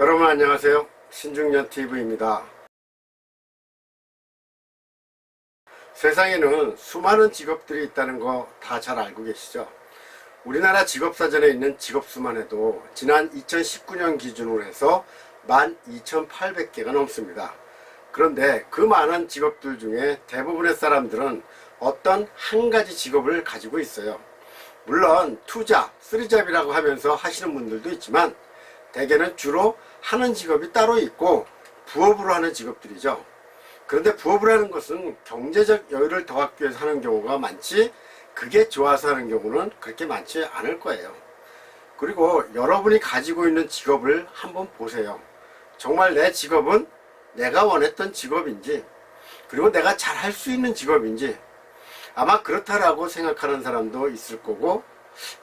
여러분 안녕하세요. 신중년TV입니다. 세상에는 수많은 직업들이 있다는 거 다 잘 알고 계시죠? 우리나라 직업사전에 있는 직업수만 해도 지난 2019년 기준으로 해서 12,800개가 넘습니다. 그런데 그 많은 직업들 중에 대부분의 사람들은 어떤 한 가지 직업을 가지고 있어요. 물론 투잡, 쓰리잡이라고 하면서 하시는 분들도 있지만 대개는 주로 하는 직업이 따로 있고 부업으로 하는 직업들이죠. 그런데 부업을 하는 것은 경제적 여유를 더하기 위해서 하는 경우가 많지, 그게 좋아서 하는 경우는 그렇게 많지 않을 거예요. 그리고 여러분이 가지고 있는 직업을 한번 보세요. 정말 내 직업은 내가 원했던 직업인지, 그리고 내가 잘 할 수 있는 직업인지, 아마 그렇다라고 생각하는 사람도 있을 거고,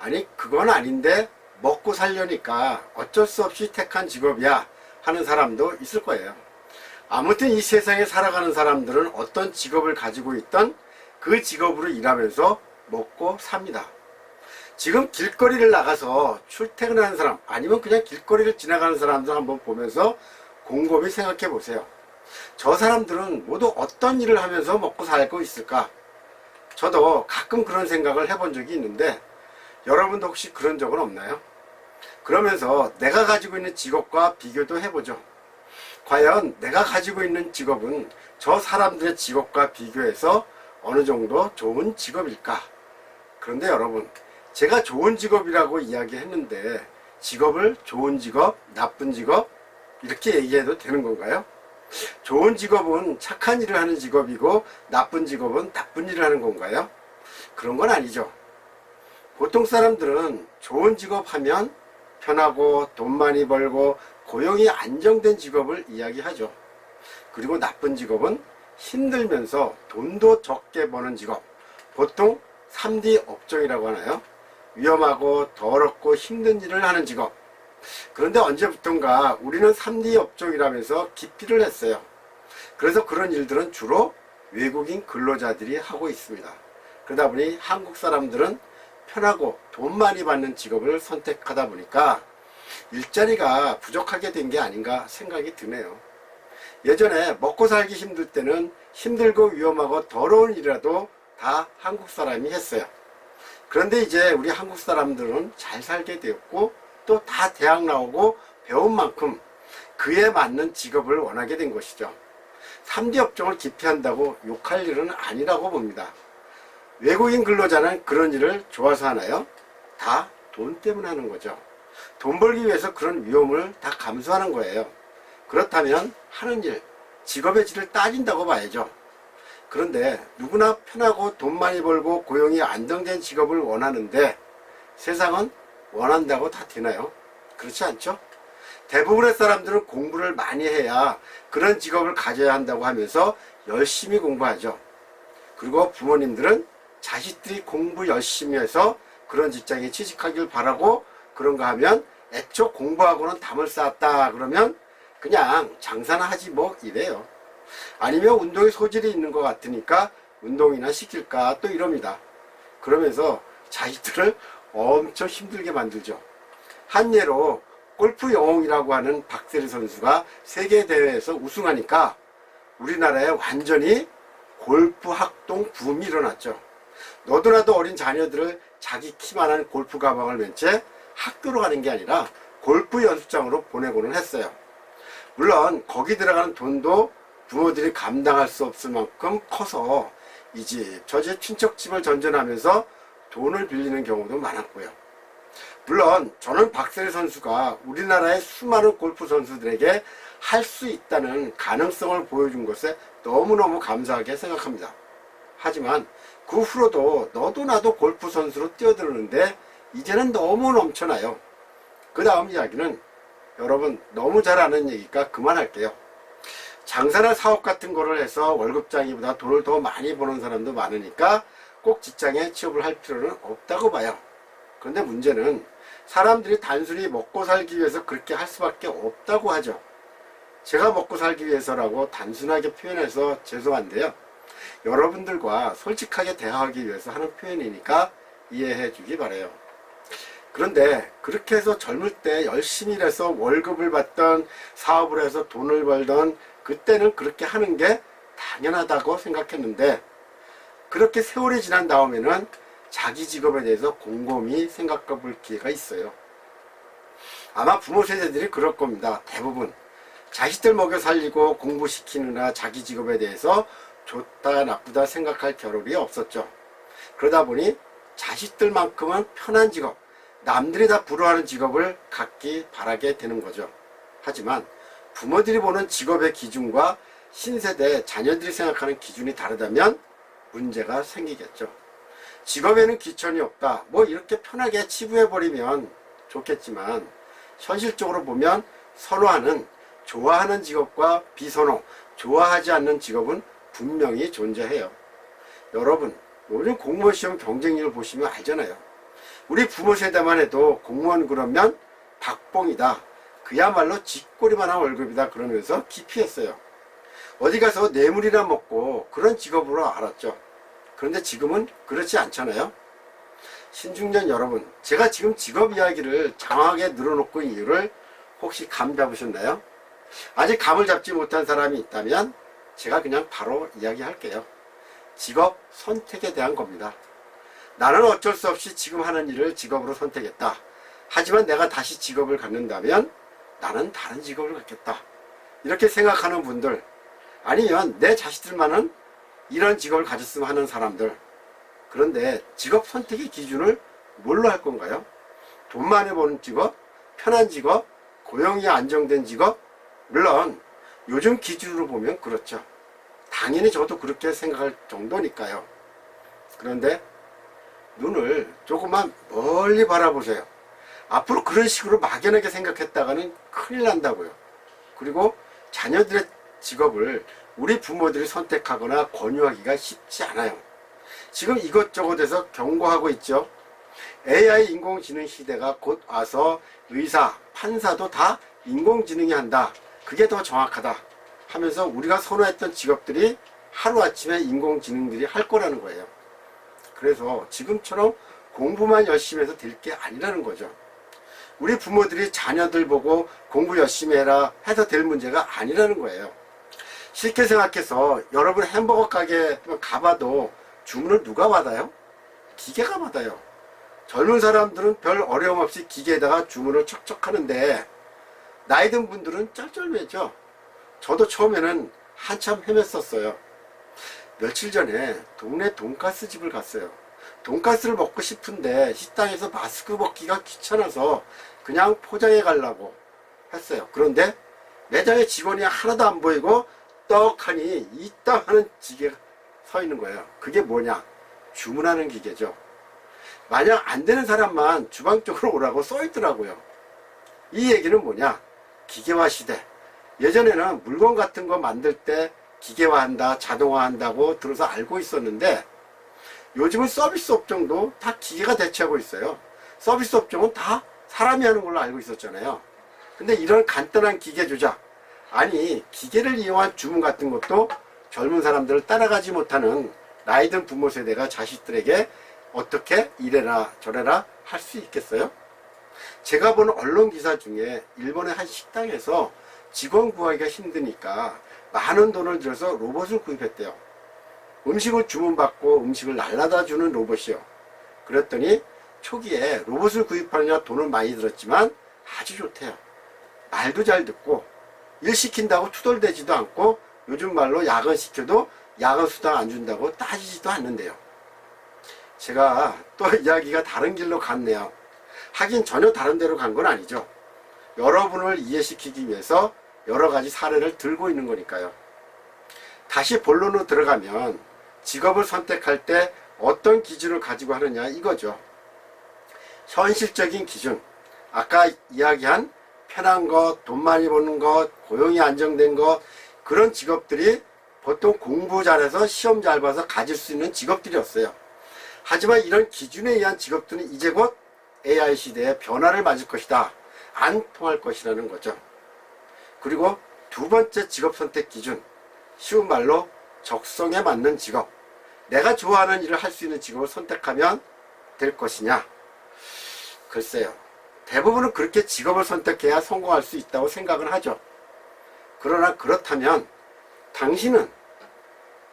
아니 그건 아닌데 먹고 살려니까 어쩔 수 없이 택한 직업이야 하는 사람도 있을 거예요. 아무튼 이 세상에 살아가는 사람들은 어떤 직업을 가지고 있던 그 직업으로 일하면서 먹고 삽니다. 지금 길거리를 나가서 출퇴근하는 사람, 아니면 그냥 길거리를 지나가는 사람들 한번 보면서 곰곰이 생각해 보세요. 저 사람들은 모두 어떤 일을 하면서 먹고 살고 있을까? 저도 가끔 그런 생각을 해본 적이 있는데, 여러분도 혹시 그런 적은 없나요? 그러면서 내가 가지고 있는 직업과 비교도 해보죠. 과연 내가 가지고 있는 직업은 저 사람들의 직업과 비교해서 어느 정도 좋은 직업일까? 그런데 여러분, 제가 좋은 직업이라고 이야기했는데 직업을 좋은 직업, 나쁜 직업 이렇게 얘기해도 되는 건가요? 좋은 직업은 착한 일을 하는 직업이고 나쁜 직업은 나쁜 일을 하는 건가요? 그런 건 아니죠. 보통 사람들은 좋은 직업 하면 편하고 돈 많이 벌고 고용이 안정된 직업을 이야기하죠. 그리고 나쁜 직업은 힘들면서 돈도 적게 버는 직업, 보통 3D 업종이라고 하나요? 위험하고 더럽고 힘든 일을 하는 직업. 그런데 언제부턴가 우리는 3D 업종이라면서 기피를 했어요. 그래서 그런 일들은 주로 외국인 근로자들이 하고 있습니다. 그러다 보니 한국 사람들은 편하고 돈 많이 받는 직업을 선택하다 보니까 일자리가 부족하게 된 게 아닌가 생각이 드네요. 예전에 먹고 살기 힘들 때는 힘들고 위험하고 더러운 일이라도 다 한국 사람이 했어요. 그런데 이제 우리 한국 사람들은 잘 살게 되었고 또 다 대학 나오고 배운 만큼 그에 맞는 직업을 원하게 된 것이죠. 3D 업종을 기피한다고 욕할 일은 아니라고 봅니다. 외국인 근로자는 그런 일을 좋아서 하나요? 다 돈 때문에 하는 거죠. 돈 벌기 위해서 그런 위험을 다 감수하는 거예요. 그렇다면 하는 일, 직업의 질을 따진다고 봐야죠. 그런데 누구나 편하고 돈 많이 벌고 고용이 안정된 직업을 원하는데 세상은 원한다고 다 되나요? 그렇지 않죠? 대부분의 사람들은 공부를 많이 해야 그런 직업을 가져야 한다고 하면서 열심히 공부하죠. 그리고 부모님들은 자식들이 공부 열심히 해서 그런 직장에 취직하길 바라고, 그런가 하면 애초 공부하고는 담을 쌓았다 그러면 그냥 장사나 하지 뭐 이래요. 아니면 운동에 소질이 있는 것 같으니까 운동이나 시킬까 또 이럽니다. 그러면서 자식들을 엄청 힘들게 만들죠. 한 예로 골프 영웅이라고 하는 박세리 선수가 세계대회에서 우승하니까 우리나라에 완전히 골프 학동 붐이 일어났죠. 너도나도 어린 자녀들을 자기 키만한 골프 가방을 맨 채 학교로 가는 게 아니라 골프 연습장으로 보내고는 했어요. 물론 거기 들어가는 돈도 부모들이 감당할 수 없을 만큼 커서 이 집, 저 집 친척집을 전전하면서 돈을 빌리는 경우도 많았고요. 물론 저는 박세리 선수가 우리나라의 수많은 골프 선수들에게 할 수 있다는 가능성을 보여준 것에 너무너무 감사하게 생각합니다. 하지만 그 후로도 너도 나도 골프 선수로 뛰어드는데 이제는 너무 넘쳐나요. 그 다음 이야기는 여러분 너무 잘 아는 얘기니까 그만할게요. 장사나 사업 같은 거를 해서 월급장이보다 돈을 더 많이 버는 사람도 많으니까 꼭 직장에 취업을 할 필요는 없다고 봐요. 그런데 문제는 사람들이 단순히 먹고 살기 위해서 그렇게 할 수밖에 없다고 하죠. 제가 먹고 살기 위해서라고 단순하게 표현해서 죄송한데요. 여러분들과 솔직하게 대화하기 위해서 하는 표현이니까 이해해 주기 바라요. 그런데 그렇게 해서 젊을 때 열심히 일해서 월급을 받던 사업을 해서 돈을 벌던 그때는 그렇게 하는 게 당연하다고 생각했는데, 그렇게 세월이 지난 다음에는 자기 직업에 대해서 곰곰이 생각해 볼 기회가 있어요. 아마 부모 세대들이 그럴 겁니다. 대부분 자식들 먹여 살리고 공부시키느라 자기 직업에 대해서 좋다 나쁘다 생각할 겨를이 없었죠. 그러다 보니 자식들만큼은 편한 직업, 남들이 다 부러워하는 직업을 갖기 바라게 되는 거죠. 하지만 부모들이 보는 직업의 기준과 신세대 자녀들이 생각하는 기준이 다르다면 문제가 생기겠죠. 직업에는 귀천이 없다, 뭐 이렇게 편하게 치부해버리면 좋겠지만, 현실적으로 보면 선호하는, 좋아하는 직업과 비선호, 좋아하지 않는 직업은 분명히 존재해요. 여러분, 요즘 공무원 시험 경쟁률 보시면 알잖아요. 우리 부모 세대만 해도 공무원 그러면 박봉이다, 그야말로 쥐꼬리만한 월급이다 그러면서 기피했어요. 어디 가서 뇌물이나 먹고 그런 직업으로 알았죠. 그런데 지금은 그렇지 않잖아요. 신중년 여러분, 제가 지금 직업 이야기를 장황하게 늘어놓고 이유를 혹시 감 잡으셨나요? 아직 감을 잡지 못한 사람이 있다면 제가 그냥 바로 이야기할게요. 직업 선택에 대한 겁니다. 나는 어쩔 수 없이 지금 하는 일을 직업으로 선택했다. 하지만 내가 다시 직업을 갖는다면 나는 다른 직업을 갖겠다. 이렇게 생각하는 분들, 아니면 내 자식들만은 이런 직업을 가졌으면 하는 사람들. 그런데 직업 선택의 기준을 뭘로 할 건가요? 돈 많이 버는 직업, 편한 직업, 고용이 안정된 직업? 물론 요즘 기준으로 보면 그렇죠. 당연히 저도 그렇게 생각할 정도니까요. 그런데 눈을 조금만 멀리 바라보세요. 앞으로 그런 식으로 막연하게 생각했다가는 큰일 난다고요. 그리고 자녀들의 직업을 우리 부모들이 선택하거나 권유하기가 쉽지 않아요. 지금 이것저것에서 경고하고 있죠. AI 인공지능 시대가 곧 와서 의사, 판사도 다 인공지능이 한다, 그게 더 정확하다 하면서 우리가 선호했던 직업들이 하루아침에 인공지능들이 할 거라는 거예요. 그래서 지금처럼 공부만 열심히 해서 될 게 아니라는 거죠. 우리 부모들이 자녀들 보고 공부 열심히 해라 해서 될 문제가 아니라는 거예요. 쉽게 생각해서 여러분 햄버거 가게 가봐도 주문을 누가 받아요? 기계가 받아요. 젊은 사람들은 별 어려움 없이 기계에다가 주문을 척척 하는데 나이 든 분들은 쩔쩔매죠. 저도 처음에는 한참 헤맸었어요. 며칠 전에 동네 돈가스 집을 갔어요. 돈가스를 먹고 싶은데 식당에서 마스크 벗기가 귀찮아서 그냥 포장해 가려고 했어요. 그런데 매장에 직원이 하나도 안 보이고 떡하니 이따 하는 기계가 서 있는 거예요. 그게 뭐냐? 주문하는 기계죠. 만약 안 되는 사람만 주방 쪽으로 오라고 써 있더라고요. 이 얘기는 뭐냐? 기계화 시대. 예전에는 물건 같은 거 만들 때 기계화한다, 자동화한다고 들어서 알고 있었는데, 요즘은 서비스 업종도 다 기계가 대체하고 있어요. 서비스 업종은 다 사람이 하는 걸로 알고 있었잖아요. 근데 이런 간단한 기계 조작, 아니 기계를 이용한 주문 같은 것도 젊은 사람들을 따라가지 못하는 나이 든 부모 세대가 자식들에게 어떻게 이래라 저래라 할 수 있겠어요? 제가 본 언론 기사 중에 일본의 한 식당에서 직원 구하기가 힘드니까 많은 돈을 들여서 로봇을 구입했대요. 음식을 주문받고 음식을 날라다 주는 로봇이요. 그랬더니 초기에 로봇을 구입하느냐 돈을 많이 들었지만 아주 좋대요. 말도 잘 듣고 일 시킨다고 투덜대지도 않고, 요즘 말로 야근 시켜도 야근 수당 안 준다고 따지지도 않는데요. 제가 또 이야기가 다른 길로 갔네요. 하긴 전혀 다른 데로 간 건 아니죠. 여러분을 이해시키기 위해서 여러 가지 사례를 들고 있는 거니까요. 다시 본론으로 들어가면 직업을 선택할 때 어떤 기준을 가지고 하느냐 이거죠. 현실적인 기준, 아까 이야기한 편한 것, 돈 많이 버는 것, 고용이 안정된 것, 그런 직업들이 보통 공부 잘해서 시험 잘 봐서 가질 수 있는 직업들이었어요. 하지만 이런 기준에 의한 직업들은 이제 곧 AI 시대의 변화를 맞을 것이다, 안 통할 것이라는 거죠. 그리고 두 번째 직업 선택 기준, 쉬운 말로 적성에 맞는 직업, 내가 좋아하는 일을 할 수 있는 직업을 선택하면 될 것이냐. 글쎄요. 대부분은 그렇게 직업을 선택해야 성공할 수 있다고 생각은 하죠. 그러나 그렇다면 당신은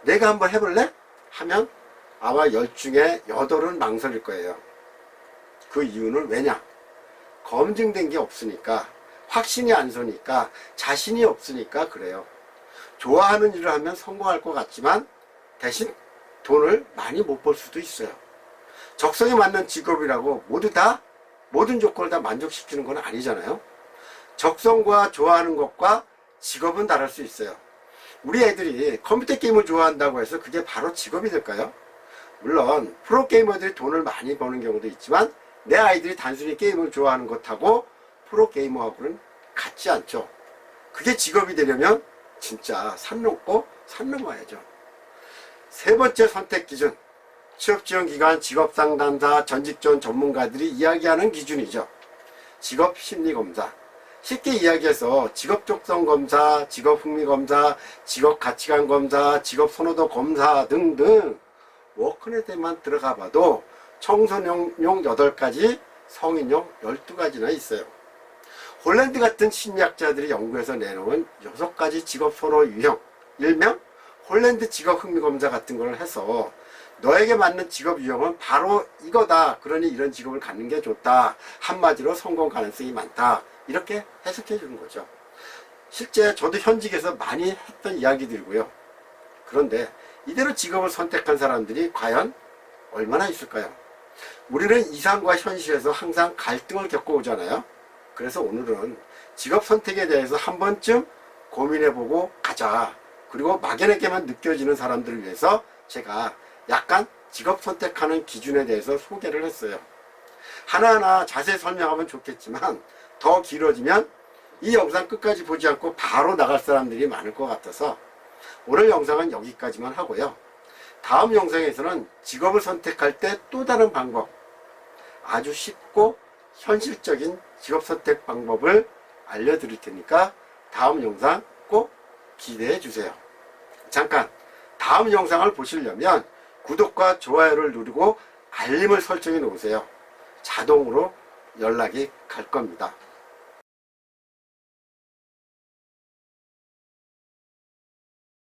내가 한번 해볼래? 하면 아마 10 중에 8은 망설일 거예요. 그 이유는 왜냐? 검증된 게 없으니까, 확신이 안 서니까, 자신이 없으니까 그래요. 좋아하는 일을 하면 성공할 것 같지만 대신 돈을 많이 못 벌 수도 있어요. 적성에 맞는 직업이라고 모든 조건을 다 만족시키는 건 아니잖아요. 적성과 좋아하는 것과 직업은 다를 수 있어요. 우리 애들이 컴퓨터 게임을 좋아한다고 해서 그게 바로 직업이 될까요? 물론 프로게이머들이 돈을 많이 버는 경우도 있지만 내 아이들이 단순히 게임을 좋아하는 것하고 프로게이머하고는 같지 않죠. 그게 직업이 되려면 진짜 산 넘고 산 넘어야죠. 세 번째 선택 기준, 취업지원기관, 직업상담사, 전직전 전문가들이 이야기하는 기준이죠. 직업심리검사. 쉽게 이야기해서 직업적성검사, 직업흥미검사, 직업가치관검사, 직업선호도 검사 등등 워크넷에만 들어가 봐도 청소년용 8가지, 성인용 12가지나 있어요. 홀랜드 같은 심리학자들이 연구해서 내놓은 6가지 직업선호 유형, 일명 홀랜드 직업흥미검사 같은 걸 해서 너에게 맞는 직업 유형은 바로 이거다. 그러니 이런 직업을 갖는 게 좋다. 한마디로 성공 가능성이 많다. 이렇게 해석해 주는 거죠. 실제 저도 현직에서 많이 했던 이야기들이고요. 그런데 이대로 직업을 선택한 사람들이 과연 얼마나 있을까요? 우리는 이상과 현실에서 항상 갈등을 겪어오잖아요. 그래서 오늘은 직업 선택에 대해서 한 번쯤 고민해보고 가자. 그리고 막연하게만 느껴지는 사람들을 위해서 제가 약간 직업 선택하는 기준에 대해서 소개를 했어요. 하나하나 자세히 설명하면 좋겠지만 더 길어지면 이 영상 끝까지 보지 않고 바로 나갈 사람들이 많을 것 같아서 오늘 영상은 여기까지만 하고요. 다음 영상에서는 직업을 선택할 때 또 다른 방법, 아주 쉽고 현실적인 직업 선택 방법을 알려드릴 테니까 다음 영상 꼭 기대해 주세요. 잠깐, 다음 영상을 보시려면 구독과 좋아요를 누르고 알림을 설정해 놓으세요. 자동으로 연락이 갈 겁니다.